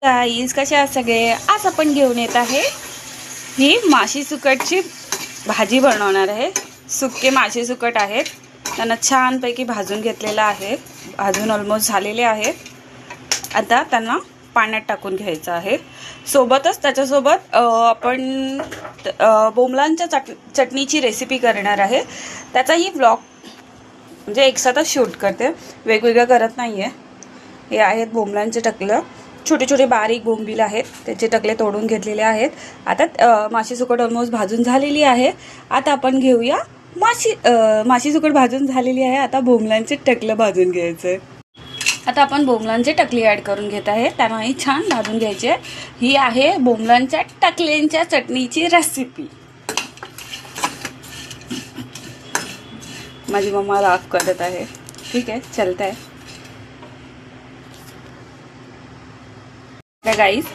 Guys कशा आहात सगळे. आज आपण घेऊन येत आहे ही माशी सुकटची भाजी बनवणार आहे. सुके माशी सुकट आहेत, त्यांना छानपैकी भाजून घेतलेलं आहे. भाजून ऑलमोस्ट झालेले आहेत. आता त्यांना पाण्यात टाकून घ्यायचं आहे. सोबतच त्याच्यासोबत आपण बोंबलांच्या चटणीची रेसिपी करणार आहे. त्याचाही ब्लॉग म्हणजे एकसाथच शूट करते, वेगवेगळं करत नाही आहे. हे आहेत बोंबलांचे टकलं, छोटे छोटे बारीक बोंबील आहेत, त्याचे टकले तोडून घेतलेले आहेत. आता माशी सुकट ऑलमोस्ट भाजून झालेली आहे. आता आपण घेऊया माशी सुकट भाजून झालेली आहे. आता बोंबलांचे टकलं भाजून घ्यायचं. आता आपण बोंबलांचे टकली ॲड करून घेत आहे, त्यांनाही छान भाजून घ्यायचे. ही आहे बोंबलांच्या टकल्यांच्या चटणीची रेसिपी. माझी मम्मा लाफ करत आहे. ठीक आहे, चलत आहे. गाईस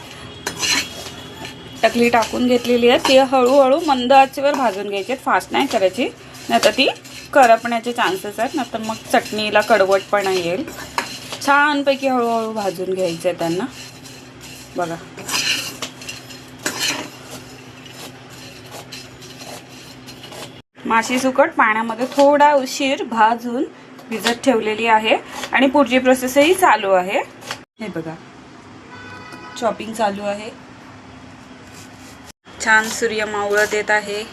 टकली टाकून घेतलेली आहे. ती हळूहळू मंद आचेवर भाजून घ्यायची, फास्ट नाही करायची, नाहीतर ती करपण्याचे चान्सेस आहेत, नाहीतर मग चटणीला कडवटपणा येईल. छानपैकी हळूहळू भाजून घ्यायचं आहे त्यांना. बघा, माशी सुकट पाण्यामध्ये थोडा उशीर भाजून भिजत ठेवलेली आहे आणि पुढची प्रोसेसही चालू आहे. हे बघा, चॉपिंग चालू आहे. छान सूर्य मावळत येत आहे.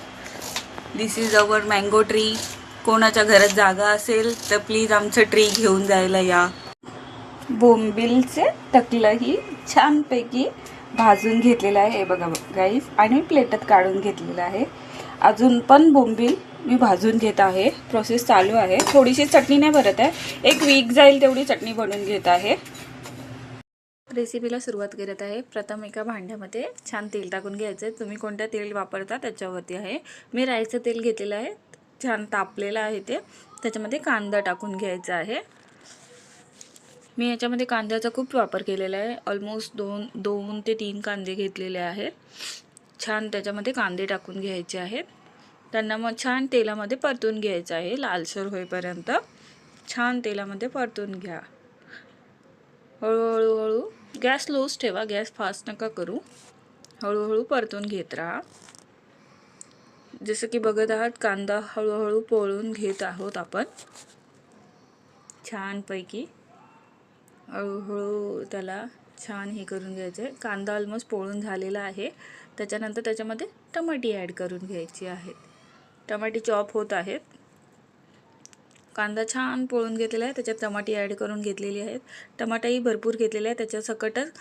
दिस इज अवर मँगो ट्री. कोणाच्या घरात जागा असेल तर प्लीज आमचं ट्री घेऊन जायला या. बोंबिलचे टकलंही छानपैकी भाजून घेतलेलं आहे. हे बघा गाईस, आणि प्लेटात काढून घेतलेलं आहे. अजून पण बोंबील मी भाजून घेत आहे. प्रोसेस चालू आहे. थोडीशी चटणी नाही भरत आहे, एक वीक जाईल तेवढी चटणी बनवून घेत आहे. रेसिपीला सुरुवात करत आहे. प्रथम एका भांड्यामध्ये छान तेल टाकून घ्यायचं आहे. तुम्ही कोणतं तेल वापरता त्याच्यावरती आहे. मी राईचं तेल घेतलेलं आहे, छान तापलेलं आहे ते. त्याच्यामध्ये कांदा टाकून घ्यायचा आहे. मी याच्यामध्ये कांद्याचा खूप वापर केलेला आहे. ऑलमोस्ट दोन ते 3 कांदे घेतलेले आहेत. छान त्याच्यामध्ये कांदे टाकून घ्यायचे आहेत. त्यांना मग छान तेलामध्ये परतून घ्यायचं आहे, लालसर होईपर्यंत छान तेलामध्ये परतून घ्या. हळूहळू गॅस लोच ठेवा, गॅस फास्ट नका करू. हळूहळू परतून घेत राहा. जसं की बघत आहात, कांदा हळूहळू पोळून घेत आहोत आपण छानपैकी. हळूहळू त्याला छान हे करून घ्यायचं आहे. कांदा ऑलमोस्ट पोळून झालेला आहे. त्याच्यानंतर त्याच्यामध्ये टमाटी ॲड करून घ्यायची आहेत. टमाटी चॉप होत आहेत. कांदा छान पोळून घेतलेला आहे, त्याच्यात टमाटी ॲड करून घेतलेली आहेत. टमाटाही भरपूर घेतलेला आहे. त्याच्या सकटच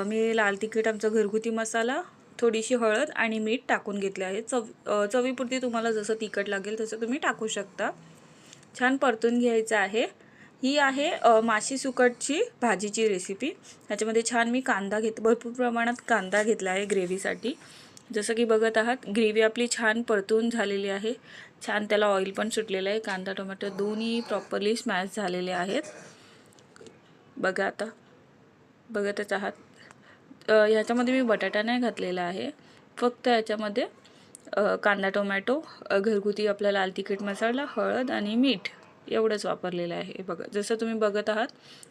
मी लाल तिखट, आमचा घरगुती मसाला, थोडीशी हळद आणि मीठ टाकून घेतले आहे. चवीपुरती तुम्हाला जसं तिखट लागेल तसं तुम्ही टाकू शकता. छान परतून घ्यायचं आहे. ही आहे माशी सुकटची भाजीची रेसिपी. त्याच्यामध्ये छान मी भरपूर प्रमाणात कांदा घेतला आहे ग्रेव्हीसाठी. जसं की बघत आहात, ग्रेव्ही आपली छान परतून झालेली आहे. छान त्याला ऑइल पण सुटलेलं आहे. कांदा टोमॅटो दोन्ही प्रॉपरली स्मॅश झालेले आहेत. बघा, आता बघतच आहात. ह्याच्यामध्ये मी बटाटा नाही घातलेला आहे, फक्त याच्यामध्ये कांदा टोमॅटो, घरगुती आपला लाल तिखट मसाला, हळद आणि मीठ एवढंच वापरलेलं आहे. बघा, जसं तुम्ही बघत आहात.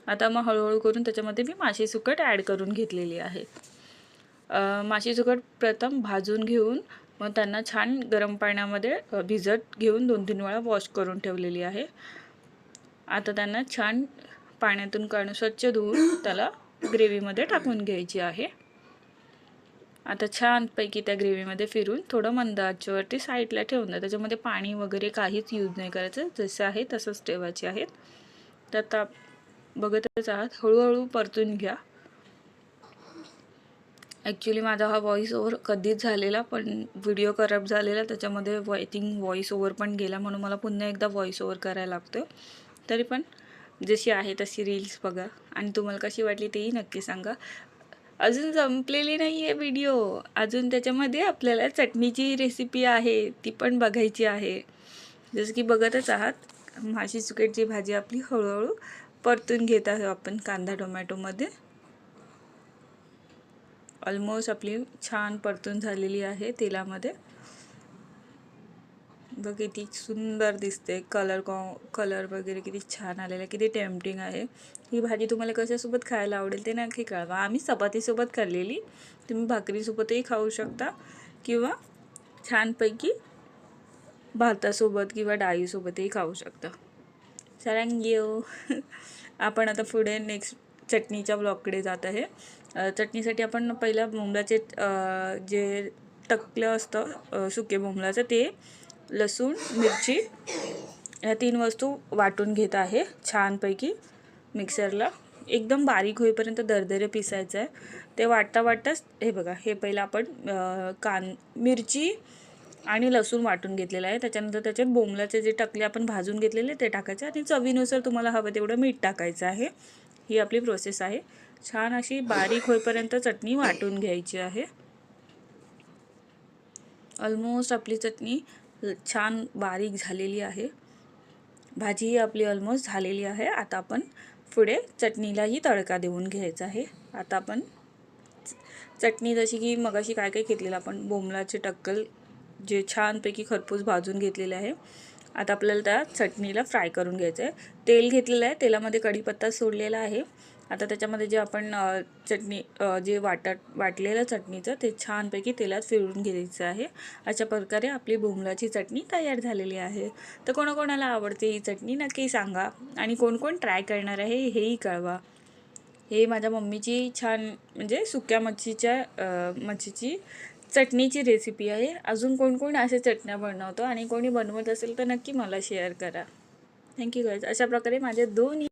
आता मग हळूहळू करून त्याच्यामध्ये मी माशी सुकट ॲड करून घेतलेली आहे. माशी सुकट प्रथम भाजून घेऊन मग त्यांना छान गरम पाण्यामध्ये भिजत घेऊन 2-3 वेळा वॉश करून ठेवलेली आहे. आता त्यांना छान पाण्यातून काढून स्वच्छ धुवून त्याला ग्रेव्हीमध्ये टाकून घ्यायची आहे. आता छानपैकी त्या ग्रेव्हीमध्ये फिरून थोडं मंद आचेवरती साईडला ठेवून द्या. त्याच्यामध्ये पाणी वगैरे काहीच यूज नाही करायचं, जसं आहे तसंच ठेवायचे आहेत. तर आता बघतच आहात, हळूहळू परतून घ्या. ॲक्च्युली माझा हा व्हॉइस ओव्हर कधीच झालेला, पण व्हिडिओ करप्ट झालेला, त्याच्यामध्ये आय थिंक व्हॉइस ओव्हर पण गेला, म्हणून मला पुन्हा एकदा व्हॉइस ओव्हर करायला लागतो. तरी पण जशी आहे तशी रील्स बघा आणि तुम्हाला कशी वाटली तेही नक्की सांगा. अजून संपलेली नाही आहे व्हिडिओ, अजून त्याच्यामध्ये आपल्याला चटणीची रेसिपी आहे, ती पण बघायची आहे. जसं की बघतच आहात, माशी सुकटची भाजी आपली हळूहळू परतून घेत आहोत आपण कांदा टोमॅटोमध्ये. ऑलमोस्ट आपली छान परतून झालेली आहे तेलामध्ये. बघ किती सुंदर दिसते, कलर वगैरे किती छान आलेला आहे, किती टेम्पटिंग आहे. ही भाजी तुम्हाला कशासोबत खायला आवडेल ते नक्की कळवा. आम्ही चपातीसोबत खाल्लेली, तुम्ही भाकरीसोबतही खाऊ शकता किंवा छानपैकी भातासोबत किंवा डाळीसोबतही खाऊ शकता. थँक्यू. आपण आता पुढे नेक्स्ट चटणीच्या ब्लॉगकडे जात आहे. चटणीसाठी आपण पहिला बोंबलाचे जे टकलं असतं सुके बोंबलाचं, ते लसूण मिरची ह्या 3 वस्तू वाटून घेत आहे छानपैकी मिक्सरला. एकदम बारीक होईपर्यंत दरदरे पिसायचं आहे. ते वाटताच हे बघा, हे पहिलं आपण मिरची आणि लसूण वाटून घेतलेलं आहे. त्याच्यानंतर त्याच्यात बोंबलाचे जे टकले आपण भाजून घेतलेले ते टाकायचे आणि चवीनुसार तुम्हाला हवं तेवढं मीठ टाकायचं आहे. ही आपली प्रोसेस आहे. छान अशी बारीक होईपर्यंत चटणी वाटून घ्यायची आहे. ऑलमोस्ट आपली चटणी छान बारीक झालेली आहे. भाजी आपली ऑलमोस्ट झालेली आहे. आता आपण पुढे चटणीलाही तडका देऊन घ्यायचा आहे. आता आपण चटणी जशी की मगाशी काय काय घेतलेलं आपण बोंबलाचे टक्कल जे छानपैकी खरपूस भाजून घेतलेले आहे. आता आपल्याला त्या चटणीला फ्राय करून घ्यायचं आहे. तेल घेतलेलं आहे, तेलामध्ये कढीपत्ता सोडलेला आहे. आता त्याच्यामध्ये जे आपण चटणी जे वाटलेलं चटणीचं ते छानपैकी तेलात फिरवून घ्यायचं आहे. अशा प्रकारे आपली बोंबलाची चटणी तयार झालेली आहे. तर कोणाकोणाला आवडते ही चटणी नक्की सांगा आणि कोण कोण ट्राय करणार आहे हेही कळवा. हे माझ्या मम्मीची छान म्हणजे सुक्या मच्छीची चटणीची रेसिपी आहे. अजून कोण कोण अशा चटण्या बनवतो आणि कोणी बनवत असेल तर नक्की मला शेअर करा. Thank you guys. अशा प्रकारे माझे 2